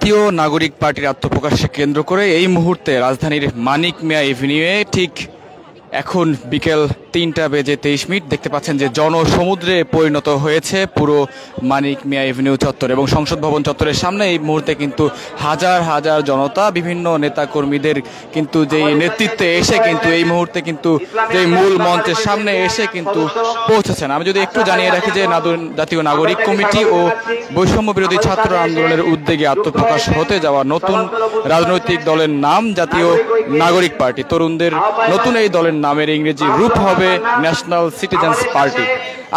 জাতীয় নাগরিক পার্টির আত্মপ্রকাশকে কেন্দ্র করে এই মুহূর্তে রাজধানীর মানিক মিয়া এভিনিউয়ে ঠিক এখন বিকেল ৩:২৩ দেখতে পাচ্ছেন যে জনসমুদ্রে পরিণত হয়েছে পুরো মানিক মিয়া এভিনিউ চত্বর এবং সংসদ ভবন চত্বরের সামনে এই মুহূর্তে কিন্তু হাজার হাজার জনতা বিভিন্ন নেতাকর্মীদের কিন্তু যে নেতৃত্বে এসে কিন্তু এই মুহূর্তে কিন্তু যে মূল মঞ্চের সামনে এসে কিন্তু পৌঁছেছেন। আমি যদি একটু জানিয়ে রাখি যে জাতীয় নাগরিক কমিটি ও বৈষম্য বিরোধী ছাত্র আন্দোলনের উদ্যোগে আত্মপ্রকাশ হতে যাওয়া নতুন রাজনৈতিক দলের নাম জাতীয় নাগরিক পার্টি। তরুণদের নতুন এই দলের নামের ইংরেজি রূপ হবে ন্যাশনাল সিটিজেন্স পার্টি।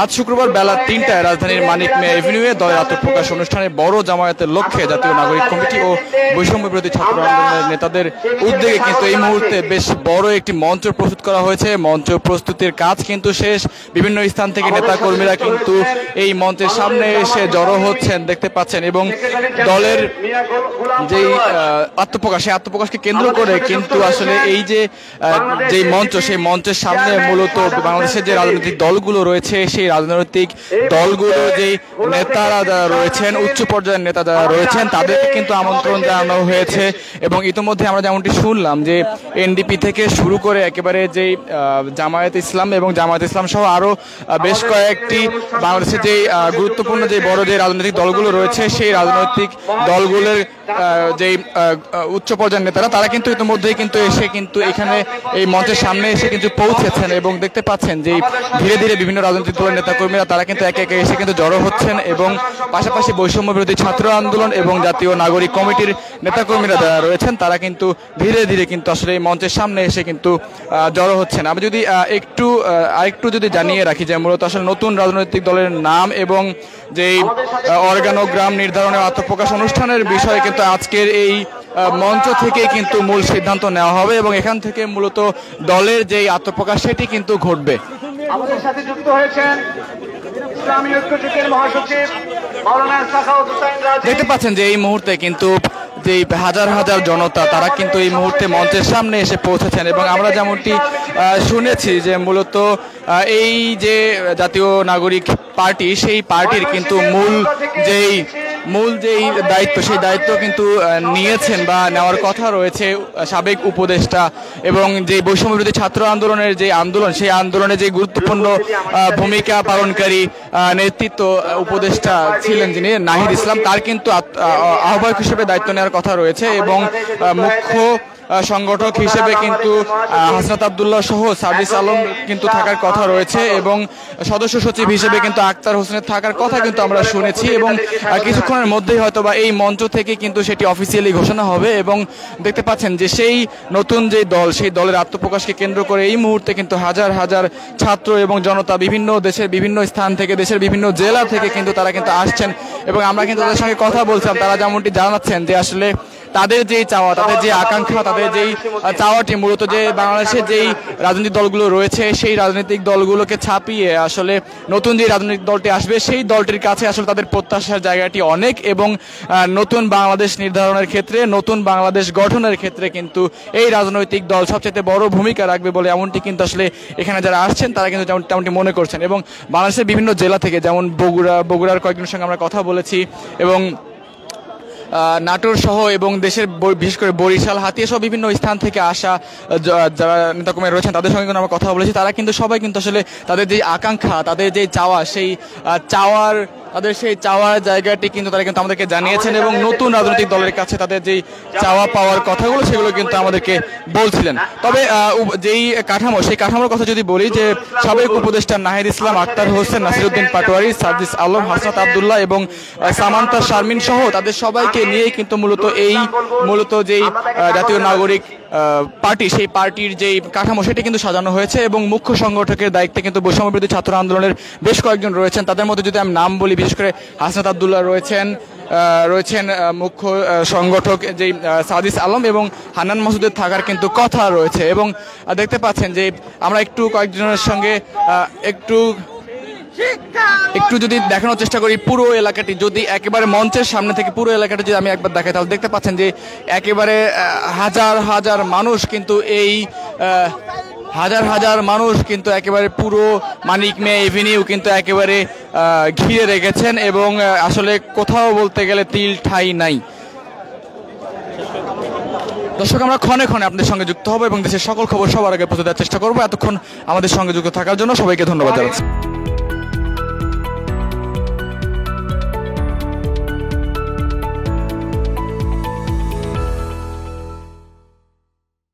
আজ শুক্রবার বেলা ৩টায় রাজধানীর মানিক মিয়া এভিনিউয়ে দলের আত্মপ্রকাশ অনুষ্ঠানে বড় জামায়াতের লক্ষ্যে জাতীয় নাগরিক কমিটি ও বৈষম্য বিরোধী ছাত্র আন্দোলনের নেতাদের উদ্যোগে কিন্তু এই মুহূর্তে বেশ বড় একটি মঞ্চ প্রস্তুত করা হয়েছে। মঞ্চ প্রস্তুতির কাজ কিন্তু শেষ। বিভিন্ন স্থান থেকে নেতাকর্মীরা কিন্তু এই মঞ্চের সামনে এসে জড়ো হচ্ছেন দেখতে পাচ্ছেন এবং দলের যেই আত্মপ্রকাশ সেই আত্মপ্রকাশকে কেন্দ্র করে কিন্তু আসলে এই যে মঞ্চ সেই মঞ্চের সামনে মূলত বাংলাদেশের যে রাজনৈতিক দলগুলো রয়েছে সেই রাজনৈতিক দলগুলো যে নেতারা যারা রয়েছেন উচ্চ পর্যায়ের নেতা যারা রয়েছেন তাদেরকে কিন্তু আমন্ত্রণ জানানো হয়েছে এবং ইতিমধ্যে আমরা যেমনটি শুনলাম যে এনডিপি থেকে শুরু করে একেবারে যে জামায়াত ইসলাম এবং জামায়াত ইসলাম সহ আরো বেশ কয়েকটি বাংলাদেশের যে গুরুত্বপূর্ণ যে বড় যে রাজনৈতিক দলগুলো রয়েছে সেই রাজনৈতিক দলগুলোর যে উচ্চ পর্যায়ের নেতারা তারা কিন্তু ইতিমধ্যেই কিন্তু এসে কিন্তু এখানে এই মঞ্চের সামনে এসে কিন্তু পৌঁছেছেন এবং দেখতে পাচ্ছেন যে ধীরে ধীরে বিভিন্ন রাজনৈতিক দলের নেতাকর্মীরা তারা কিন্তু একে একে এসে কিন্তু জড়ো হচ্ছেন এবং পাশাপাশি বৈষম্য বিরোধী ছাত্র আন্দোলন এবং জাতীয় নাগরিক কমিটির নেতাকর্মীরা যারা রয়েছেন তারা কিন্তু ধীরে ধীরে কিন্তু আসলে এই মঞ্চের সামনে এসে কিন্তু জড়ো হচ্ছেন। আমি যদি আরেকটু যদি জানিয়ে রাখি যে মূলত আসলে নতুন রাজনৈতিক দলের নাম এবং যেই অর্গানোগ্রাম নির্ধারণের আত্মপ্রকাশ অনুষ্ঠানের বিষয়ে কিন্তু আজকের এই মঞ্চ থেকে কিন্তু মূল সিদ্ধান্ত নেওয়া হবে এবং এখান থেকে মূলত দলের যেই আত্মপ্রকাশ সেটি কিন্তু ঘটবে। আমাদের সাথে যুক্ত হয়েছেন ইসলামী ঐক্য জোটের মহাসচিব মাওলানা সাখাওয়াত হোসেন রাজি। দেখতে পাচ্ছেন যে এই মুহূর্তে কিন্তু যে হাজার হাজার জনতা তারা কিন্তু এই মুহূর্তে মঞ্চের সামনে এসে পৌঁছেছেন এবং আমরা যেমনটি শুনেছি যে মূলত এই যে জাতীয় নাগরিক পার্টি সেই পার্টির কিন্তু মূল যেই দায়িত্ব সেই দায়িত্ব কিন্তু নিয়েছেন বা নেওয়ার কথা রয়েছে সাবেক উপদেষ্টা এবং যে বৈষম্য বিরোধী ছাত্র আন্দোলনের যে আন্দোলন সেই আন্দোলনে যে গুরুত্বপূর্ণ ভূমিকা পালনকারী নেতৃত্ব উপদেষ্টা ছিলেন যিনি নাহিদ ইসলাম তার কিন্তু আহ্বায়ক হিসেবে দায়িত্ব নেওয়ার কথা রয়েছে এবং মুখ্য সংগঠক হিসেবে কিন্তু হাসনাত আব্দুল্লাহ সহ সার্জিস আলম কিন্তু থাকার কথা রয়েছে এবং সদস্য সচিব হিসেবে কিন্তু আক্তার হোসেনের থাকার কথা কিন্তু আমরা শুনেছি এবং কিছুক্ষণের মধ্যেই হয়তো বা এই মঞ্চ থেকে কিন্তু সেটি অফিসিয়ালি ঘোষণা হবে এবং দেখতে পাচ্ছেন যে সেই নতুন যে দল সেই দলের আত্মপ্রকাশকে কেন্দ্র করে এই মুহূর্তে কিন্তু হাজার হাজার ছাত্র এবং জনতা বিভিন্ন দেশের বিভিন্ন স্থান থেকে দেশের বিভিন্ন জেলা থেকে কিন্তু তারা কিন্তু আসছেন এবং আমরা কিন্তু তাদের সঙ্গে কথা বলছিলাম। তারা যেমনটি জানাচ্ছেন যে আসলে তাদের যেই চাওয়া তাদের যে আকাঙ্ক্ষা তাদের যেই চাওয়াটি মূলত যে বাংলাদেশের যেই রাজনৈতিক দলগুলো রয়েছে সেই রাজনৈতিক দলগুলোকে ছাপিয়ে আসলে নতুন যে রাজনৈতিক দলটি আসবে সেই দলটির কাছে আসলে তাদের প্রত্যাশার জায়গাটি অনেক এবং নতুন বাংলাদেশ নির্ধারণের ক্ষেত্রে নতুন বাংলাদেশ গঠনের ক্ষেত্রে কিন্তু এই রাজনৈতিক দল সবচেয়ে বড় ভূমিকা রাখবে বলে এমনটি কিন্তু আসলে এখানে যারা আসছেন তারা কিন্তু তেমনটি মনে করছেন এবং বাংলাদেশের বিভিন্ন জেলা থেকে যেমন বগুড়ার কয়েকজনের সঙ্গে আমরা কথা বলেছি এবং নাটোর সহ এবং দেশের বিশেষ করে বরিশাল হাতিয়া সহ বিভিন্ন স্থান থেকে আসা যারা নেতাকর্মী রয়েছেন তাদের সঙ্গে আমরা কথা বলেছি। তারা কিন্তু সবাই কিন্তু আসলে তাদের যে আকাঙ্ক্ষা তাদের যে চাওয়া সেই চাওয়ার জায়গাটি কিন্তু তারা কিন্তু আমাদেরকে জানিয়েছেন এবং নতুন রাজনৈতিক দলের কাছে তাদের যেই চাওয়া পাওয়ার কথাগুলো সেগুলো কিন্তু আমাদেরকে বলছিলেন। তবে যেই কাঠামো সেই কাঠামোর কথা যদি বলি যে সাবেক উপদেষ্টা নাহিদ ইসলাম আক্তার হোসেন নাসিরউদ্দিন পাটোয়ারি সার্জিস আলম হাসনাত আব্দুল্লাহ এবং সামান্তা শারমিন সহ তাদের সবাইকে নিয়ে কিন্তু মূলত যেই জাতীয় নাগরিক পার্টি সেই পার্টির যেই কাঠামো সেটি কিন্তু সাজানো হয়েছে এবং মুখ্য সংগঠকের দায়িত্বে কিন্তু বৈষম্য বিরোধী ছাত্র আন্দোলনের বেশ কয়েকজন রয়েছেন। তাদের মধ্যে যদি আমি নাম বলি বিশেষ করে হাসনাত আব্দুল্লাহ রয়েছেন মুখ্য সংগঠক যেই সাদিস আলম এবং হান্নান মাসুদের থাকার কিন্তু কথা রয়েছে এবং দেখতে পাচ্ছেন যে আমরা একটু কয়েকজনের সঙ্গে একটু যদি দেখানোর চেষ্টা করি পুরো এলাকাটি যদি একেবারে মঞ্চের সামনে থেকে পুরো এলাকাটি যদি আমি একবার দেখাই তাহলে দেখতে পাচ্ছেন যে একেবারে হাজার হাজার মানুষ কিন্তু হাজার হাজার মানুষ কিন্তু একেবারে পুরো মানিক মিয়া এভিনিউ কিন্তু একেবারে ঘিরে রেখেছেন এবং আসলে কোথাও বলতে গেলে তিল ঠাঁই নাই। দর্শক, আমরা ক্ষণে ক্ষণে আপনাদের সঙ্গে যুক্ত হবো এবং দেশের সকল খবর সবার আগে পৌঁছে দেওয়ার চেষ্টা করবো। এতক্ষণ আমাদের সঙ্গে যুক্ত থাকার জন্য সবাইকে ধন্যবাদ জানাচ্ছি।